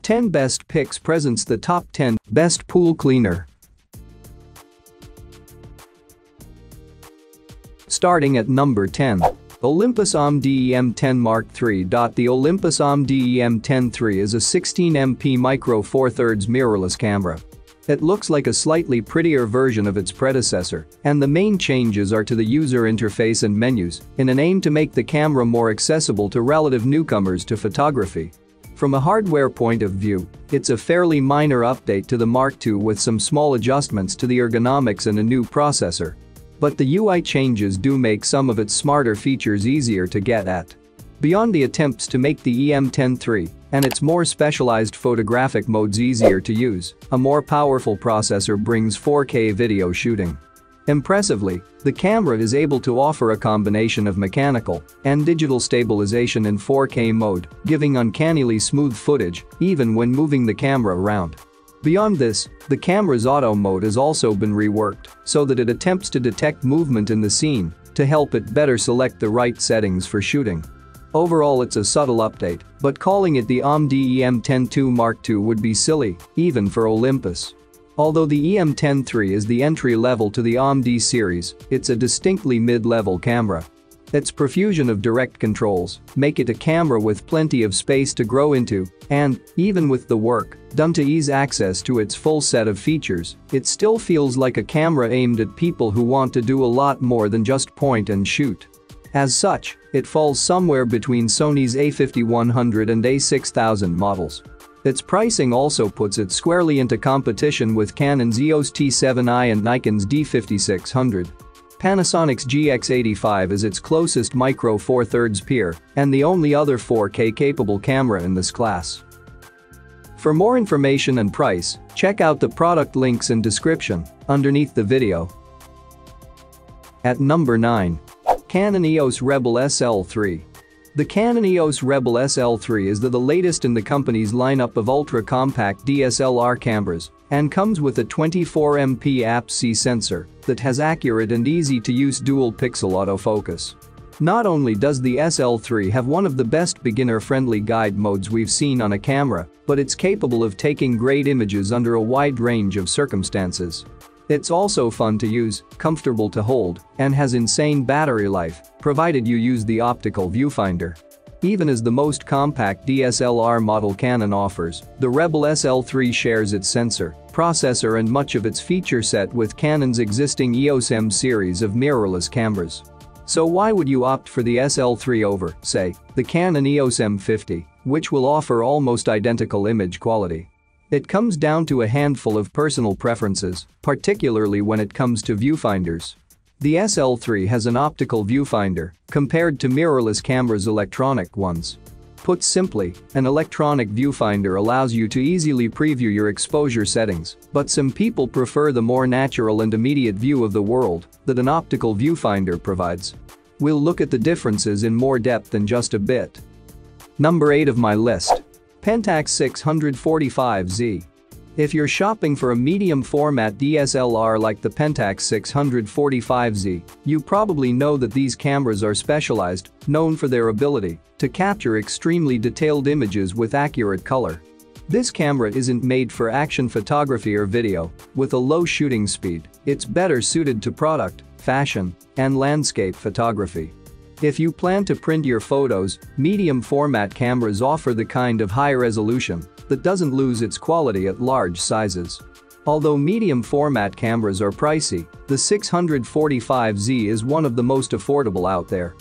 "10 Best Picks" presents the top 10 best pool cleaner. Starting at number 10. Olympus OM-D EM10 Mark III. The Olympus OM-D EM10 III is a 16MP micro four thirds mirrorless camera. It looks like a slightly prettier version of its predecessor, and the main changes are to the user interface and menus, in an aim to make the camera more accessible to relative newcomers to photography. From a hardware point of view, it's a fairly minor update to the Mark II with some small adjustments to the ergonomics and a new processor. But the UI changes do make some of its smarter features easier to get at. Beyond the attempts to make the EM10 III and its more specialized photographic modes easier to use, a more powerful processor brings 4K video shooting. Impressively, the camera is able to offer a combination of mechanical and digital stabilization in 4K mode, giving uncannily smooth footage even when moving the camera around. Beyond this, the camera's auto mode has also been reworked so that it attempts to detect movement in the scene to help it better select the right settings for shooting. Overall, it's a subtle update, but calling it the OM-D EM10 II Mark II would be silly, even for Olympus. Although the EM10 III is the entry level to the OM-D series, it's a distinctly mid-level camera. Its profusion of direct controls make it a camera with plenty of space to grow into, and, even with the work done to ease access to its full set of features, it still feels like a camera aimed at people who want to do a lot more than just point and shoot. As such, it falls somewhere between Sony's A5100 and A6000 models. Its pricing also puts it squarely into competition with Canon's EOS T7i and Nikon's D5600. Panasonic's GX85 is its closest micro four thirds peer and the only other 4K capable camera in this class. For more information and price, check out the product links in description underneath the video. At number 9. Canon EOS Rebel SL3. The Canon EOS Rebel SL3 is the latest in the company's lineup of ultra-compact DSLR cameras and comes with a 24MP APS-C sensor that has accurate and easy-to-use dual-pixel autofocus. Not only does the SL3 have one of the best beginner-friendly guide modes we've seen on a camera, but it's capable of taking great images under a wide range of circumstances. It's also fun to use, comfortable to hold, and has insane battery life, provided you use the optical viewfinder. Even as the most compact DSLR model Canon offers, the Rebel SL3 shares its sensor, processor and much of its feature set with Canon's existing EOS M series of mirrorless cameras. So why would you opt for the SL3 over, say, the Canon EOS M50, which will offer almost identical image quality? It comes down to a handful of personal preferences, particularly when it comes to viewfinders. The SL3 has an optical viewfinder compared to mirrorless cameras' electronic ones. Put simply, an electronic viewfinder allows you to easily preview your exposure settings, but some people prefer the more natural and immediate view of the world that an optical viewfinder provides. We'll look at the differences in more depth in just a bit. Number 8 of my list. Pentax 645Z. If you're shopping for a medium format DSLR like the Pentax 645Z, you probably know that these cameras are specialized, known for their ability to capture extremely detailed images with accurate color. This camera isn't made for action photography or video. With a low shooting speed, it's better suited to product, fashion, and landscape photography. If you plan to print your photos, medium format cameras offer the kind of high resolution that doesn't lose its quality at large sizes. Although medium format cameras are pricey, the 645Z is one of the most affordable out there.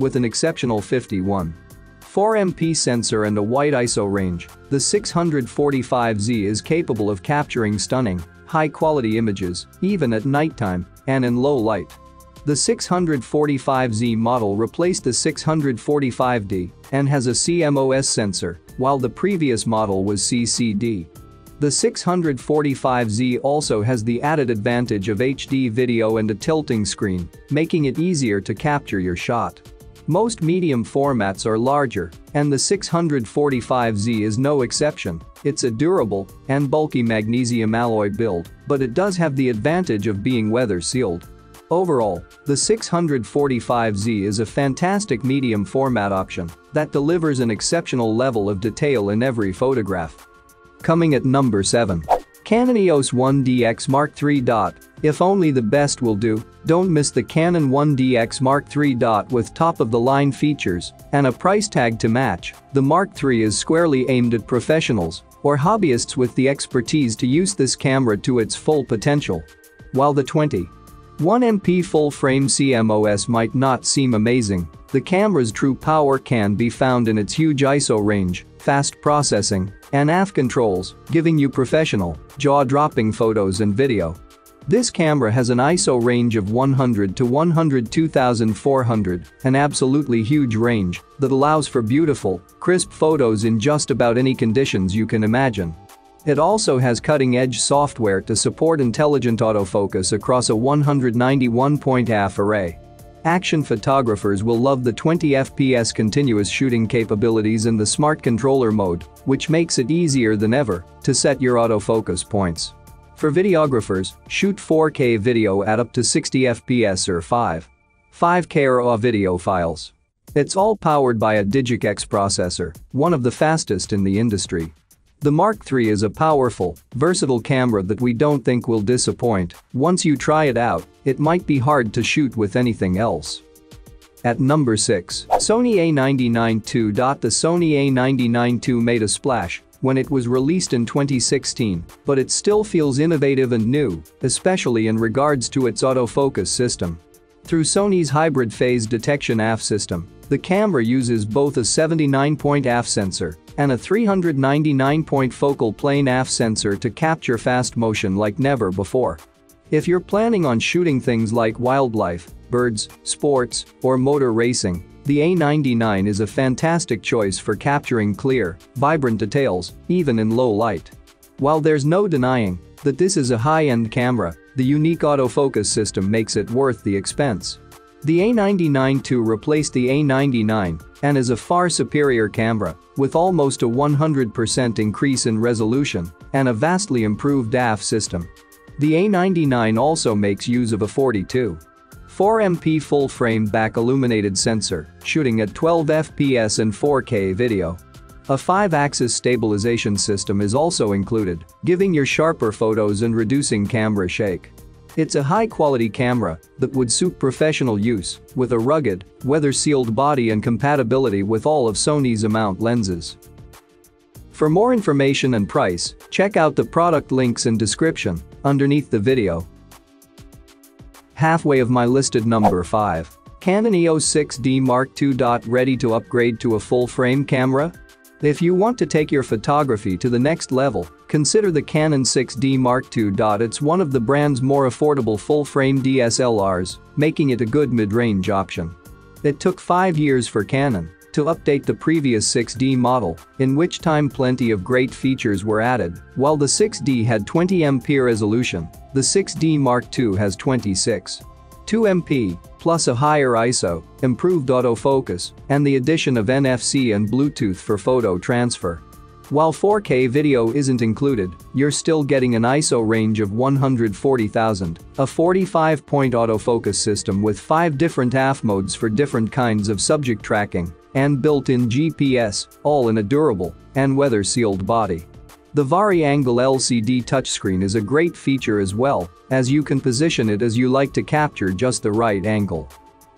With an exceptional 51.4MP sensor and a wide ISO range, the 645Z is capable of capturing stunning, high-quality images, even at nighttime and in low light. The 645Z model replaced the 645D and has a CMOS sensor, while the previous model was CCD. The 645Z also has the added advantage of HD video and a tilting screen, making it easier to capture your shot. Most medium formats are larger, and the 645Z is no exception. It's a durable and bulky magnesium alloy build, but it does have the advantage of being weather-sealed. Overall, the 645Z is a fantastic medium format option that delivers an exceptional level of detail in every photograph. Coming at number 7. Canon EOS 1DX Mark III. If only the best will do, don't miss the Canon 1DX Mark III. With top-of-the-line features and a price tag to match, the Mark III is squarely aimed at professionals or hobbyists with the expertise to use this camera to its full potential. While the 21MP full-frame CMOS might not seem amazing, the camera's true power can be found in its huge ISO range, fast processing, and AF controls, giving you professional, jaw-dropping photos and video. This camera has an ISO range of 100 to 102,400, an absolutely huge range that allows for beautiful, crisp photos in just about any conditions you can imagine. It also has cutting-edge software to support intelligent autofocus across a 191-point AF array. Action photographers will love the 20 FPS continuous shooting capabilities in the Smart Controller mode, which makes it easier than ever to set your autofocus points. For videographers, shoot 4K video at up to 60 FPS or 5K RAW video files. It's all powered by a Digi-X processor, one of the fastest in the industry. The Mark III is a powerful, versatile camera that we don't think will disappoint. Once you try it out, it might be hard to shoot with anything else. At number 6. Sony A99 II. The Sony A99 II made a splash when it was released in 2016, but it still feels innovative and new, especially in regards to its autofocus system. Through Sony's hybrid phase detection AF system, the camera uses both a 79-point AF sensor and a 399-point focal plane AF sensor to capture fast motion like never before. If you're planning on shooting things like wildlife, birds, sports, or motor racing, the A99 is a fantastic choice for capturing clear, vibrant details, even in low light. While there's no denying that this is a high-end camera, the unique autofocus system makes it worth the expense. The A99 II replaced the A99 and is a far superior camera with almost a 100% increase in resolution and a vastly improved AF system. The A99 also makes use of a 42.4MP full-frame back-illuminated sensor, shooting at 12 FPS and 4K video. A 5-axis stabilization system is also included, giving you sharper photos and reducing camera shake. It's a high-quality camera that would suit professional use with a rugged, weather-sealed body and compatibility with all of Sony's mount lenses. For more information and price, check out the product links in description underneath the video. Halfway of my listed number 5. Canon EOS 6D Mark II. Ready to upgrade to a full-frame camera? If you want to take your photography to the next level, consider the Canon 6D Mark II. It's one of the brand's more affordable full-frame DSLRs, making it a good mid-range option. It took 5 years for Canon to update the previous 6D model, in which time plenty of great features were added. While the 6D had 20MP resolution, the 6D Mark II has 26.2MP, plus a higher ISO, improved autofocus, and the addition of NFC and Bluetooth for photo transfer. While 4K video isn't included, you're still getting an ISO range of 140,000, a 45-point autofocus system with 5 different AF modes for different kinds of subject tracking, and built-in GPS, all in a durable and weather-sealed body. The vari-angle LCD touchscreen is a great feature as well, as you can position it as you like to capture just the right angle.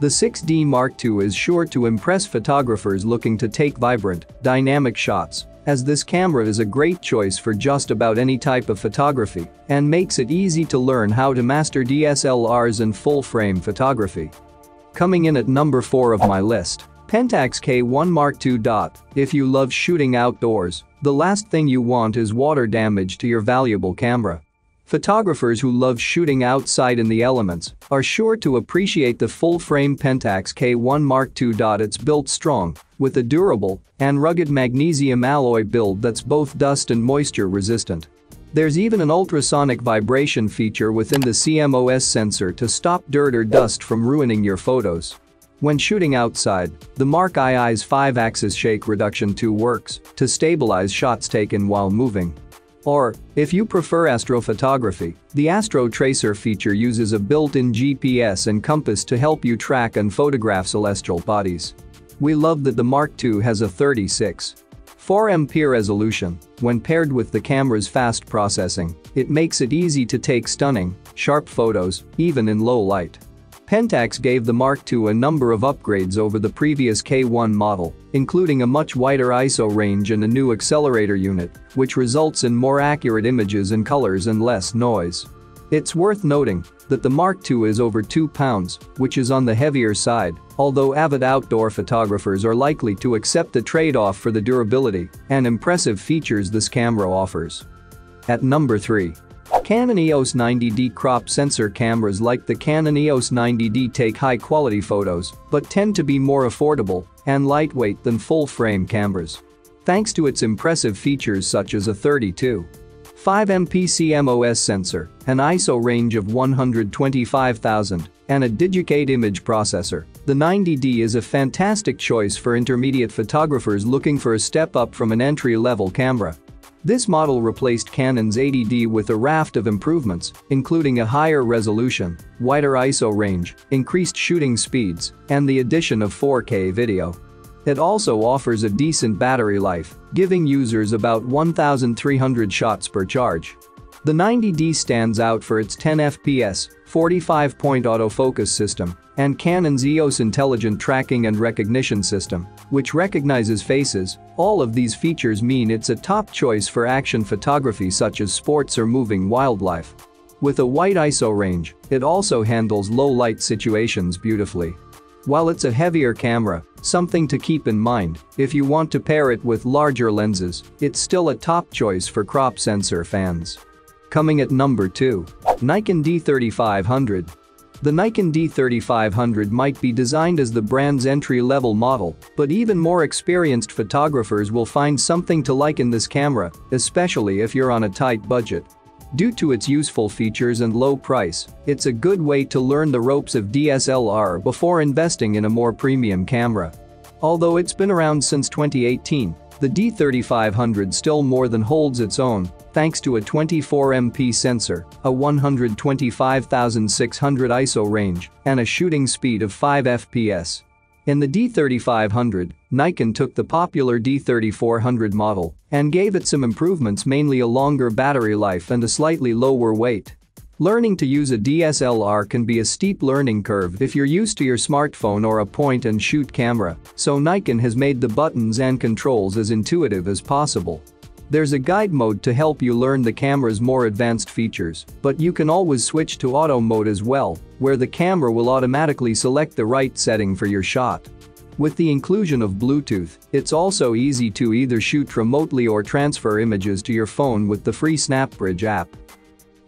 The 6D Mark II is sure to impress photographers looking to take vibrant, dynamic shots, as this camera is a great choice for just about any type of photography and makes it easy to learn how to master DSLRs and full-frame photography. Coming in at number 4 of my list. Pentax K1 Mark II. If you love shooting outdoors, the last thing you want is water damage to your valuable camera. Photographers who love shooting outside in the elements are sure to appreciate the full-frame Pentax K1 Mark II. It's built strong, with a durable and rugged magnesium alloy build that's both dust and moisture resistant. There's even an ultrasonic vibration feature within the CMOS sensor to stop dirt or dust from ruining your photos. When shooting outside, the Mark II's 5-axis shake reduction 2 works to stabilize shots taken while moving. Or, if you prefer astrophotography, the Astro Tracer feature uses a built-in GPS and compass to help you track and photograph celestial bodies. We love that the Mark II has a 36.4 MP resolution. When paired with the camera's fast processing, it makes it easy to take stunning, sharp photos, even in low light. Pentax gave the Mark II a number of upgrades over the previous K1 model, including a much wider ISO range and a new accelerator unit, which results in more accurate images and colors and less noise. It's worth noting that the Mark II is over 2 pounds, which is on the heavier side, although avid outdoor photographers are likely to accept the trade-off for the durability and impressive features this camera offers. At number 3. Canon EOS 90D crop sensor cameras like the Canon EOS 90D take high-quality photos but tend to be more affordable and lightweight than full-frame cameras. Thanks to its impressive features such as a 32.5 MP CMOS sensor, an ISO range of 125,000, and a Digicade image processor, the 90D is a fantastic choice for intermediate photographers looking for a step up from an entry-level camera. This model replaced Canon's 80D with a raft of improvements, including a higher resolution, wider ISO range, increased shooting speeds, and the addition of 4K video. It also offers a decent battery life, giving users about 1,300 shots per charge. The 90D stands out for its 10 FPS, 45-point autofocus system, and Canon's EOS Intelligent Tracking and Recognition System, which recognizes faces. All of these features mean it's a top choice for action photography such as sports or moving wildlife. With a wide ISO range, it also handles low-light situations beautifully. While it's a heavier camera, something to keep in mind, if you want to pair it with larger lenses, it's still a top choice for crop sensor fans. Coming at number 2. Nikon D3500. The Nikon D3500 might be designed as the brand's entry-level model, but even more experienced photographers will find something to like in this camera, especially if you're on a tight budget. Due to its useful features and low price, it's a good way to learn the ropes of DSLR before investing in a more premium camera. Although it's been around since 2018, the D3500 still more than holds its own, thanks to a 24 MP sensor, a 125,600 ISO range, and a shooting speed of 5 FPS. In the D3500, Nikon took the popular D3400 model and gave it some improvements, mainly a longer battery life and a slightly lower weight. Learning to use a DSLR can be a steep learning curve if you're used to your smartphone or a point-and-shoot camera, so Nikon has made the buttons and controls as intuitive as possible. There's a guide mode to help you learn the camera's more advanced features, but you can always switch to auto mode as well, where the camera will automatically select the right setting for your shot. With the inclusion of Bluetooth, it's also easy to either shoot remotely or transfer images to your phone with the free SnapBridge app.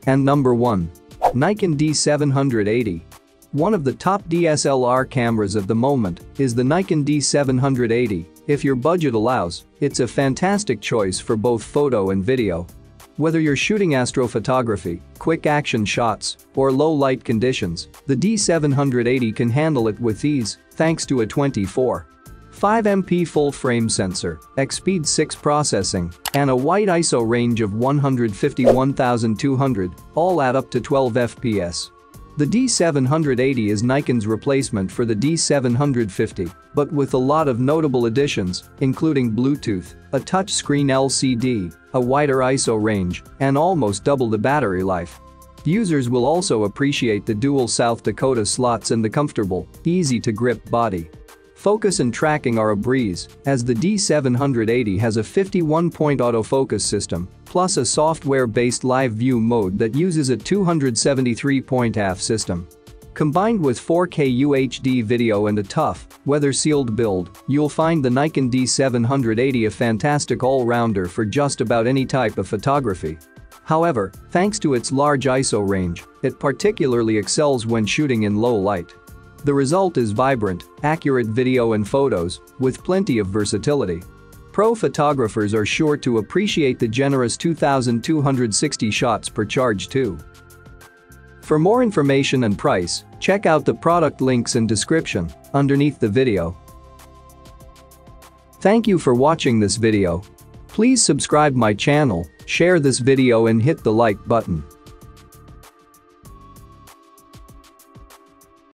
And number 1. Nikon D780. One of the top DSLR cameras at the moment is the Nikon D780. If your budget allows, it's a fantastic choice for both photo and video. Whether you're shooting astrophotography, quick action shots, or low light conditions, the D780 can handle it with ease, thanks to a 24.5 MP full-frame sensor, XSpeed 6 processing, and a wide ISO range of 151,200, all add up to 12 FPS. The D780 is Nikon's replacement for the D750, but with a lot of notable additions, including Bluetooth, a touchscreen LCD, a wider ISO range, and almost double the battery life. Users will also appreciate the dual South Dakota slots and the comfortable, easy-to-grip body. Focus and tracking are a breeze, as the D780 has a 51-point autofocus system, plus a software-based live view mode that uses a 273-point AF system. Combined with 4K UHD video and a tough, weather-sealed build, you'll find the Nikon D780 a fantastic all-rounder for just about any type of photography. However, thanks to its large ISO range, it particularly excels when shooting in low light. The result is vibrant, accurate video and photos, with plenty of versatility. Pro photographers are sure to appreciate the generous 2,260 shots per charge too. For more information and price, check out the product links and description underneath the video. Thank you for watching this video. Please subscribe my channel Share this video and hit the like button.